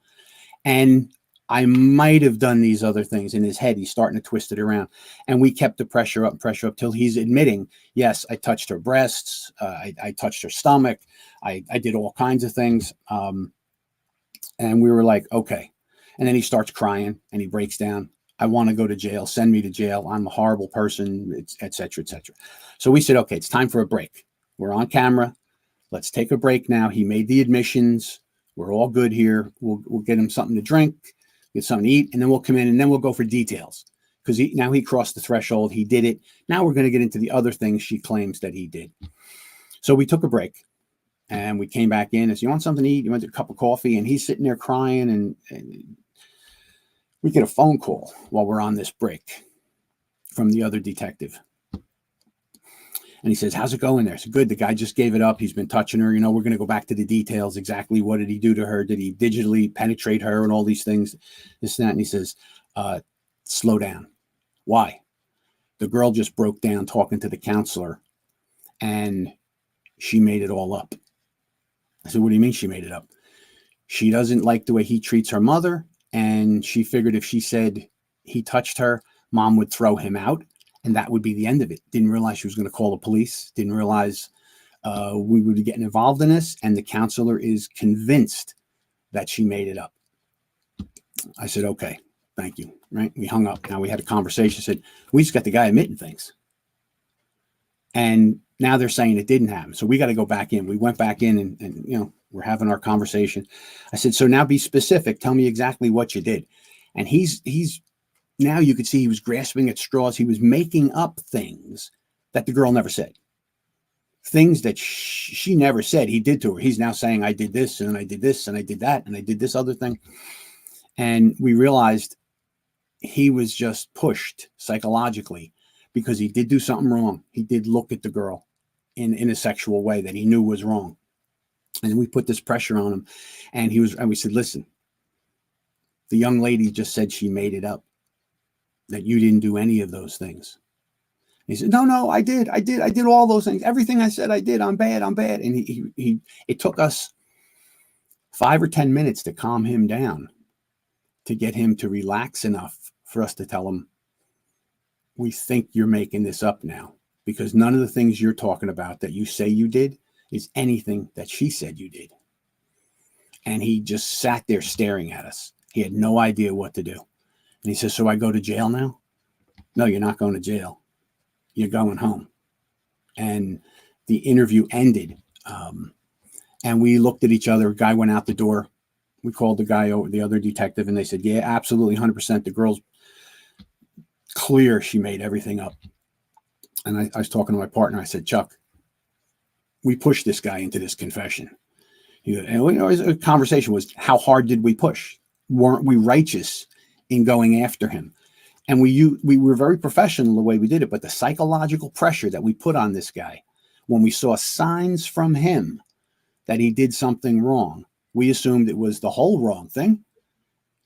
And I might have done these other things. In his head, he's starting to twist it around. And we kept the pressure up till he's admitting, yes, I touched her breasts. I touched her stomach. I did all kinds of things. And we were like, okay. And then he starts crying and he breaks down. I want to go to jail. Send me to jail. I'm a horrible person, et cetera, et cetera. So we said, okay, it's time for a break. We're on camera. Let's take a break now. He made the admissions. We're all good here. We'll get him something to drink, get something to eat, and then we'll come in and then we'll go for details. Because now he crossed the threshold. He did it. Now we're going to get into the other things she claims that he did. So we took a break and we came back in and said, you want something to eat? You want a cup of coffee? And he's sitting there crying and we get a phone call while we're on this break from the other detective. And he says, how's it going there? I said, good. The guy just gave it up. He's been touching her. We're going to go back to the details. Exactly what did he do to her? Did he digitally penetrate her and all these things? This and that. And he says, slow down. Why? The girl just broke down talking to the counselor and she made it all up. I said, what do you mean she made it up? She doesn't like the way he treats her mother. And she figured if she said he touched her, mom would throw him out. And that would be the end of it. Didn't realize she was going to call the police. Didn't realize we would be getting involved in this. And the counselor is convinced that she made it up. I said, okay, thank you. Right. We hung up. Now we had a conversation. Said, we just got the guy admitting things. And now they're saying it didn't happen. So we got to go back in. We went back in and we're having our conversation. I said, so now be specific. Tell me exactly what you did. And he's now you could see he was grasping at straws. He was making up things that the girl never said. Things that she never said he did to her. He's now saying, I did this and I did this and I did that and I did this other thing. And we realized he was just pushed psychologically because he did do something wrong. He did look at the girl in a sexual way that he knew was wrong. And we put this pressure on him. And we said, listen, the young lady just said she made it up, that you didn't do any of those things. And he said, no, I did all those things. Everything I said I did. I'm bad. And it took us 5 or 10 minutes to calm him down, to get him to relax enough for us to tell him, we think you're making this up now, because none of the things you're talking about that you say you did is anything that she said you did. And he just sat there staring at us. He had no idea what to do. And he says, so I go to jail now? No, you're not going to jail. You're going home. And the interview ended. And we looked at each other. A guy went out the door. We called the guy over, the other detective, and they said, yeah, absolutely, 100%. The girl's clear. She made everything up. And I was talking to my partner. I said, Chuck, we pushed this guy into this confession. A conversation was, how hard did we push? Weren't we righteous in going after him? And we were very professional the way we did it, but the psychological pressure that we put on this guy, when we saw signs from him that he did something wrong, we assumed it was the whole wrong thing.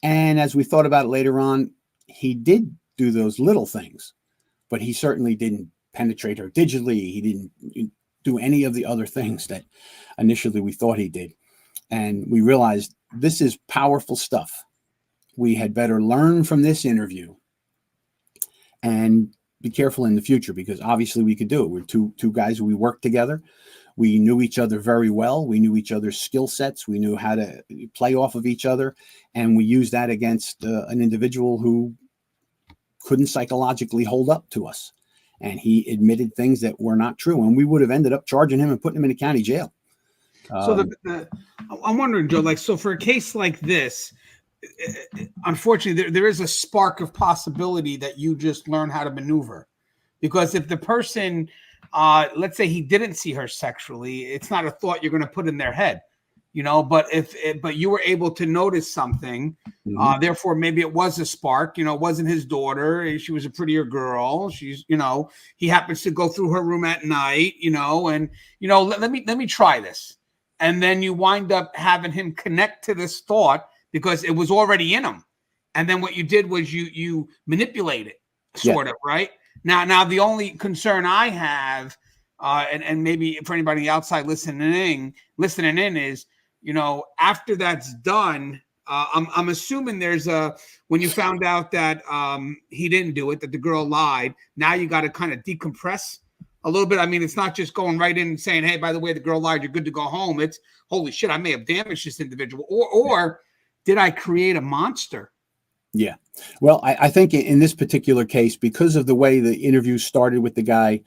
And as we thought about it later on, he did do those little things, but he certainly didn't penetrate her digitally. He didn't do any of the other things that initially we thought he did. And we realized this is powerful stuff. We had better learn from this interview and be careful in the future, because obviously we could do it. We're two guys. We worked together. We knew each other very well. We knew each other's skill sets. We knew how to play off of each other. And we used that against an individual who couldn't psychologically hold up to us. And he admitted things that were not true. And we would have ended up charging him and putting him in a county jail. So I'm wondering, Joe, like, so for a case like this, unfortunately, there is a spark of possibility that you just learn how to maneuver. Because if the person, let's say he didn't see her sexually, it's not a thought you're going to put in their head, you know. But but you were able to notice something, therefore maybe it was a spark. You know, it wasn't his daughter. She was a prettier girl. She's, you know, he happens to go through her room at night, you know, and you know, let me try this, and then you wind up having him connect to this thought because it was already in him, and then what you did was you manipulate it, sort of, right? Now, the only concern I have, and maybe for anybody outside listening in is, you know, after that's done, I'm assuming there's when you found out that he didn't do it, that the girl lied. Now you got to kind of decompress a little bit. I mean, it's not just going right in and saying, "Hey, by the way, the girl lied. You're good to go home." It's, holy shit, I may have damaged this individual, or did I create a monster? Yeah. Well, I think in this particular case, because of the way the interview started with the guy,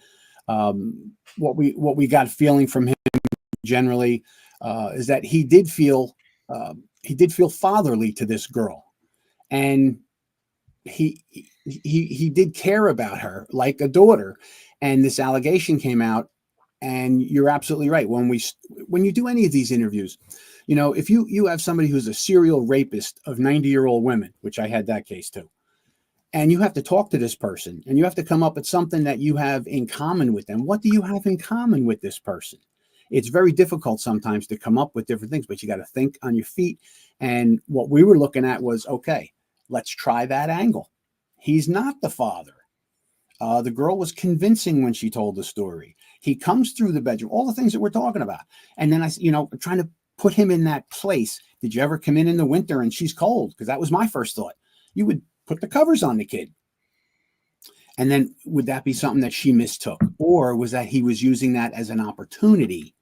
what we got feeling from him generally is that he did feel fatherly to this girl, and he did care about her like a daughter. And this allegation came out, and you're absolutely right. When you do any of these interviews, you know, if you have somebody who's a serial rapist of 90-year-old women, which I had that case too, and you have to talk to this person, and you have to come up with something that you have in common with them. What do you have in common with this person? It's very difficult sometimes to come up with different things, but you got to think on your feet. And what we were looking at was, okay, let's try that angle. He's not the father. The girl was convincing when she told the story. He comes through the bedroom, all the things that we're talking about. And then trying to put him in that place. Did you ever come in the winter and she's cold? Because that was my first thought. You would put the covers on the kid. And then would that be something that she mistook? Or was that he was using that as an opportunity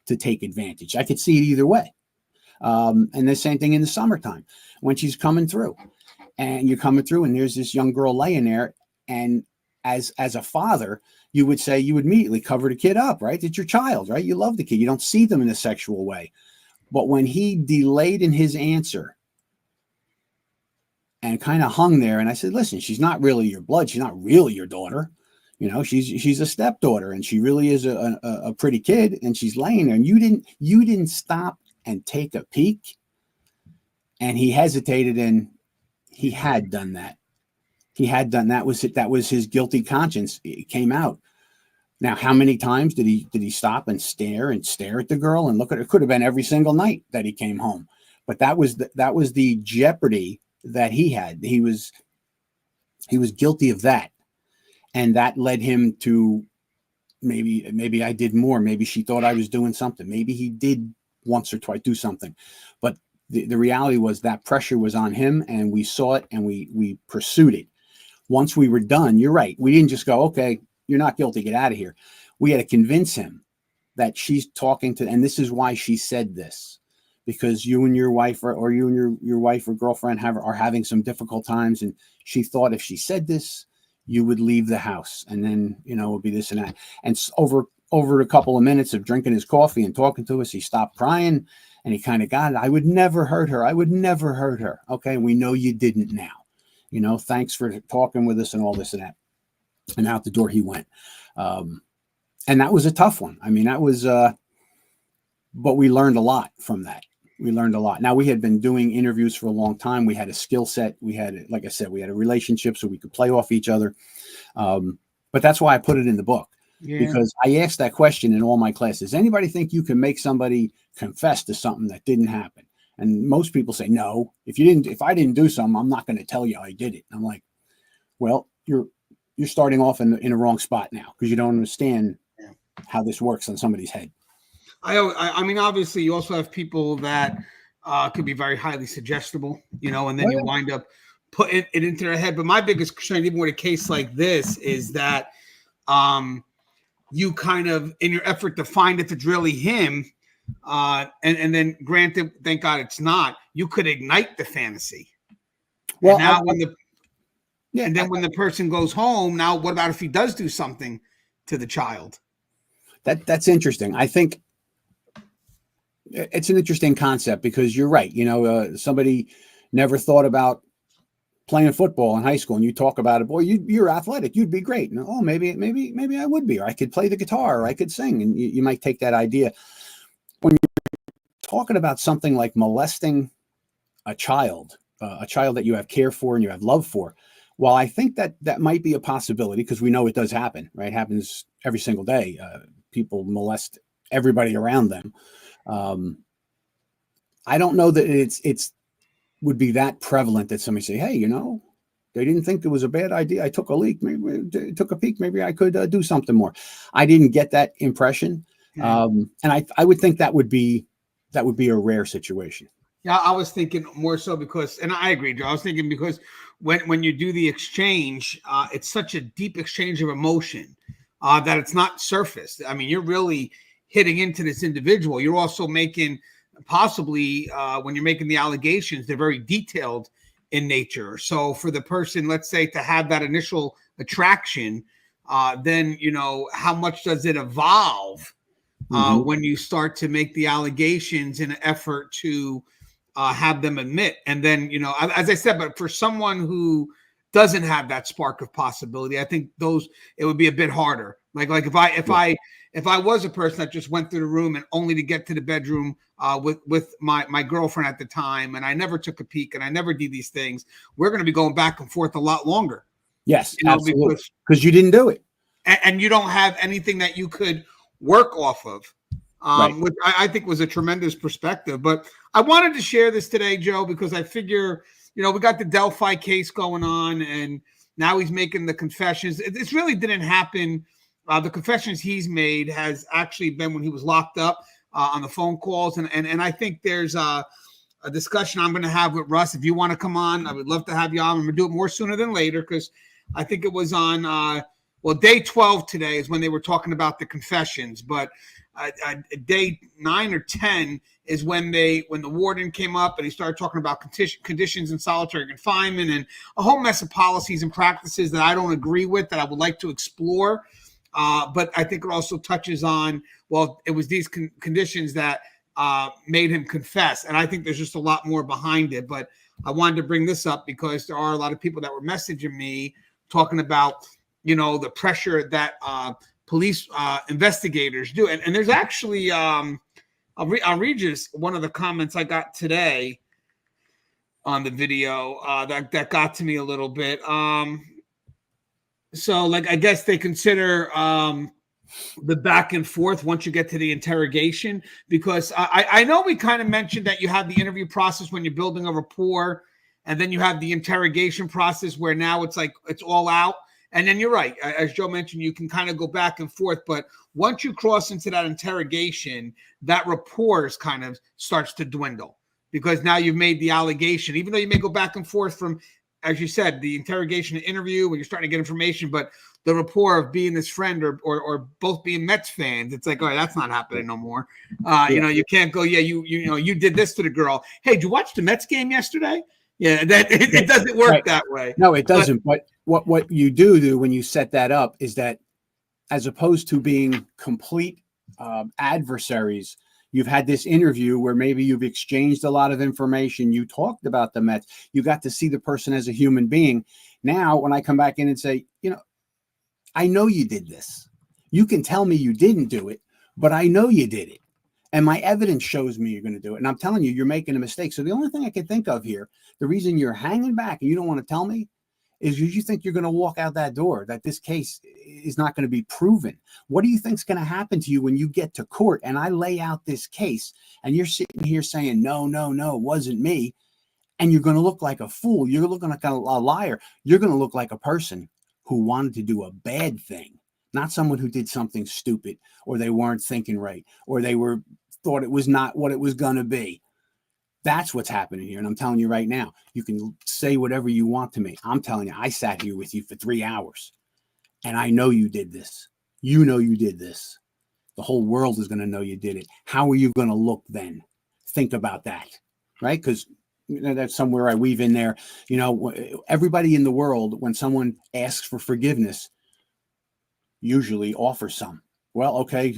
to take advantage? I could see it either way. And the same thing in the summertime when she's coming through. And you're coming through and there's this young girl laying there. And as a father, you would say, you would immediately cover the kid up, right? It's your child, right? You love the kid. You don't see them in a sexual way. But when he delayed in his answer and kind of hung there, and I said, listen, she's not really your blood. She's not really your daughter. You know, she's a stepdaughter, and she really is a pretty kid, and she's laying there. And you didn't stop and take a peek. And he hesitated, and he had done that. He had done that. That was his guilty conscience. It came out. Now, how many times did he stop and stare at the girl and look at her? It could have been every single night that he came home, but that was the jeopardy that he had. He was guilty of that, and that led him to maybe I did more. Maybe she thought I was doing something. Maybe he did once or twice do something, but the reality was that pressure was on him, and we saw it and we pursued it. Once we were done, you're right. We didn't just go, okay, you're not guilty, get out of here. We had to convince him that she's talking to, and this is why she said this, because you and your wife or you and your wife or girlfriend are having some difficult times. And she thought if she said this, you would leave the house, and then, you know, it would be this and that. And over a couple of minutes of drinking his coffee and talking to us, he stopped crying and he kind of got it. I would never hurt her. I would never hurt her. Okay. We know you didn't now, you know, thanks for talking with us and all this and that. And out the door he went. And that was a tough one. I mean, that was, but we learned a lot from that. We learned a lot. Now, we had been doing interviews for a long time. We had a skill set. We had, like I said, we had a relationship so we could play off each other. But that's why I put it in the book, because I asked that question in all my classes. Anybody think you can make somebody confess to something that didn't happen? And most people say, no, if I didn't do something, I'm not going to tell you I did it. I'm like, well, you're starting off in the wrong spot now because you don't understand how this works on somebody's head. I mean, obviously, you also have people that could be very highly suggestible, and then you wind up putting it into their head. But my biggest concern, even with a case like this, is that you kind of, in your effort to find if it's really him, and then granted, thank God it's not, you could ignite the fantasy. Well, and now when the person goes home, now what about if he does do something to the child? That's interesting. I think it's an interesting concept because you're right. Somebody never thought about playing football in high school, and you talk about it. Boy, you're athletic. You'd be great. And, oh, maybe I would be, or I could play the guitar, or I could sing, and you might take that idea. When you're talking about something like molesting a child that you have care for and you have love for, well, I think that might be a possibility because we know it does happen. Right, it happens every single day. People molest everybody around them. I don't know that it's would be that prevalent that somebody say, hey, they didn't think it was a bad idea. I took a leak, maybe took a peek. Maybe I could do something more. I didn't get that impression. And I would think that would be a rare situation. Yeah, I was thinking more so because, and I agree, Joe. I was thinking because when you do the exchange, it's such a deep exchange of emotion that it's not surfaced. I mean, you're really hitting into this individual. You're also making possibly when you're making the allegations, they're very detailed in nature. So for the person, let's say, to have that initial attraction, then how much does it evolve when you start to make the allegations in an effort to have them admit? And then as I said, but for someone who doesn't have that spark of possibility, I think it would be a bit harder. Like if I was a person that just went through the room and only to get to the bedroom with my girlfriend at the time, and I never took a peek and I never did these things, we're going to be going back and forth a lot longer. Yes, absolutely. Because you didn't do it. And you don't have anything that you could work off of, which I think was a tremendous perspective. But I wanted to share this today, Joe, because I figure, we got the Delphi case going on, and now he's making the confessions. This really didn't happen. The confessions he's made has actually been when he was locked up on the phone calls. And I think there's a discussion I'm going to have with Russ. If you want to come on, I would love to have you on. I'm going to do it more sooner than later because I think it was on, day 12 today is when they were talking about the confessions. But day 9 or 10 is when the warden came up and he started talking about conditions in solitary confinement and a whole mess of policies and practices that I don't agree with, that I would like to explore. But I think it also touches on, it was these conditions that made him confess. And I think there's just a lot more behind it. But I wanted to bring this up because there are a lot of people that were messaging me talking about, the pressure that police investigators do. And there's actually, I'll read just one of the comments I got today on the video that got to me a little bit. So, I guess they consider the back and forth once you get to the interrogation, because I know we kind of mentioned that you have the interview process when you're building a rapport, and then you have the interrogation process where now it's all out. And then you're right, as Joe mentioned, you can kind of go back and forth. But once you cross into that interrogation, that rapport kind of starts to dwindle because now you've made the allegation, even though you may go back and forth from, as you said, the interrogation to interview when you're starting to get information, but the rapport of being his friend or both being Mets fans, it's like, all right, that's not happening no more. You can't go, you did this to the girl. Hey, did you watch the Mets game yesterday? Yeah, it doesn't work that way. No, it doesn't. But what you do when you set that up is that, as opposed to being complete adversaries, you've had this interview where maybe you've exchanged a lot of information. You talked about the Mets. You got to see the person as a human being. Now, when I come back in and say, I know you did this. You can tell me you didn't do it, but I know you did it. And my evidence shows me you're going to do it. And I'm telling you, you're making a mistake. So the only thing I can think of here, the reason you're hanging back and you don't want to tell me, is you think you're going to walk out that door, that this case is not going to be proven. What do you think is going to happen to you when you get to court and I lay out this case and you're sitting here saying, no, it wasn't me. And you're going to look like a fool. You're looking like a liar. You're going to look like a person who wanted to do a bad thing, not someone who did something stupid, or they weren't thinking right, or they thought it was not what it was going to be. That's what's happening here. And I'm telling you right now, you can say whatever you want to me. I'm telling you, I sat here with you for 3 hours and I know you did this. You know you did this. The whole world is going to know you did it. How are you going to look then? Think about that, right? Because that's somewhere I weave in there. Everybody in the world, when someone asks for forgiveness, usually offers some. Well, okay,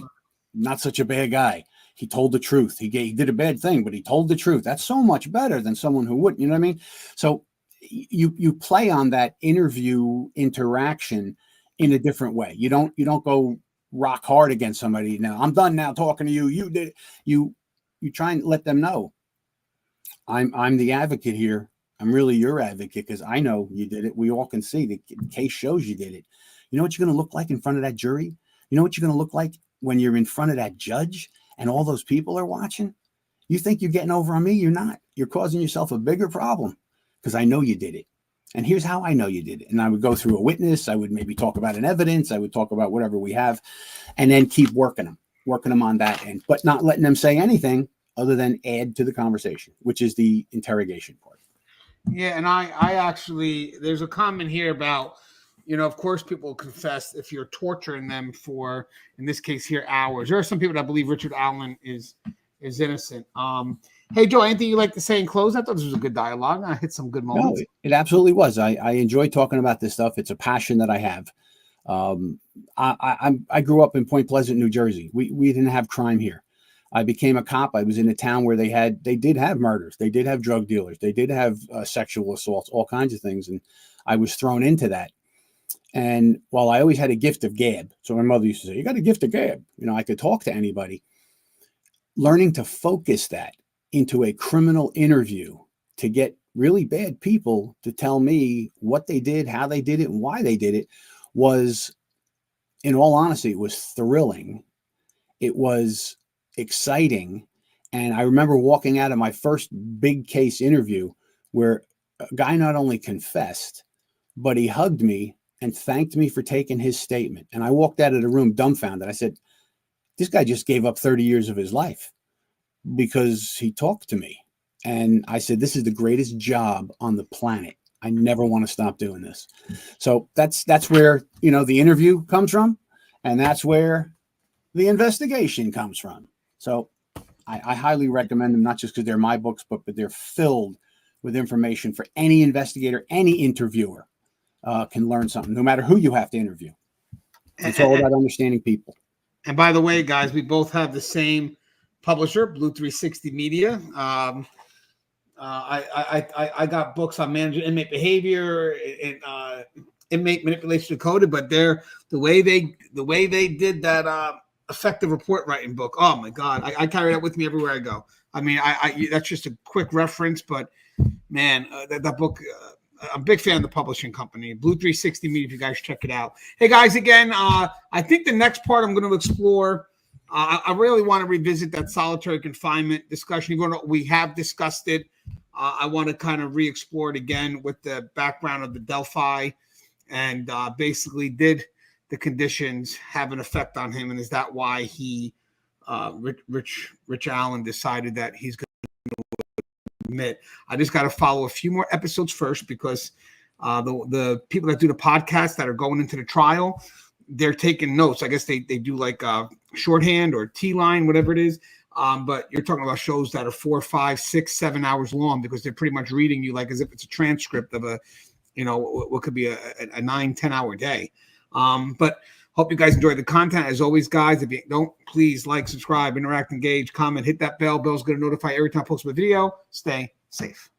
not such a bad guy. He told the truth. He did a bad thing, but he told the truth. That's so much better than someone who wouldn't. You know what I mean? So you play on that interview interaction in a different way. You don't go rock hard against somebody. Now I'm done now talking to you. You did it. You try and let them know I'm the advocate here. I'm really your advocate because I know you did it. We all can see the case shows you did it. You know what you're going to look like in front of that jury? You know what you're going to look like when you're in front of that judge and all those people are watching? You think you're getting over on me? You're not. You're causing yourself a bigger problem because I know you did it. And here's how I know you did it. And I would go through a witness. I would maybe talk about an evidence. I would talk about whatever we have and then keep working them on that end, but not letting them say anything other than add to the conversation, which is the interrogation part. Yeah. And I actually, there's a comment here about, of course, people confess if you're torturing them for, in this case here, hours. There are some people that believe Richard Allen is innocent. Hey, Joe, anything you'd like to say in close? I thought this was a good dialogue. I hit some good moments. No, it absolutely was. I enjoy talking about this stuff. It's a passion that I have. I grew up in Point Pleasant, New Jersey. We didn't have crime here. I became a cop. I was in a town where they did have murders. They did have drug dealers. They did have sexual assaults, all kinds of things. And I was thrown into that. And while I always had a gift of gab, so my mother used to say, you got a gift of gab. I could talk to anybody. Learning to focus that into a criminal interview to get really bad people to tell me what they did, how they did it, and why they did it was, in all honesty, it was thrilling. It was exciting. And I remember walking out of my first big case interview where a guy not only confessed, but he hugged me and thanked me for taking his statement. And I walked out of the room dumbfounded. I said, this guy just gave up 30 years of his life because he talked to me. And I said, this is the greatest job on the planet. I never want to stop doing this. So that's where, the interview comes from. And that's where the investigation comes from. So I highly recommend them, not just because they're my books, but they're filled with information for any investigator, any interviewer can learn something, no matter who you have to interview. It's all about understanding people. And by the way, guys, we both have the same publisher, Blue 360 Media. I got books on managing inmate behavior and inmate manipulation decoded, but the way they did that effective report writing book. Oh my God, I carry that with me everywhere I go. I mean, that's just a quick reference, but man, that book. I'm a big fan of the publishing company, Blue 360 Media. If you guys check it out. Hey guys, again, I think the next part I'm going to explore. I really want to revisit that solitary confinement discussion. Even though we have discussed it, I want to kind of re-explore it again with the background of the Delphi, and basically, did the conditions have an effect on him, and is that why he, Rich Allen, decided that he's going to admit? I just got to follow a few more episodes first because the people that do the podcast that are going into the trial, they're taking notes. I guess they do like shorthand or T-line, whatever it is. But you're talking about shows that are 4, 5, 6, 7 hours long because they're pretty much reading you like as if it's a transcript of a, what could be a 9-10 hour day. But hope you guys enjoy the content. As always, guys, if you don't, please like, subscribe, interact, engage, comment, hit that bell. Bell's going to notify every time I post my video. Stay safe.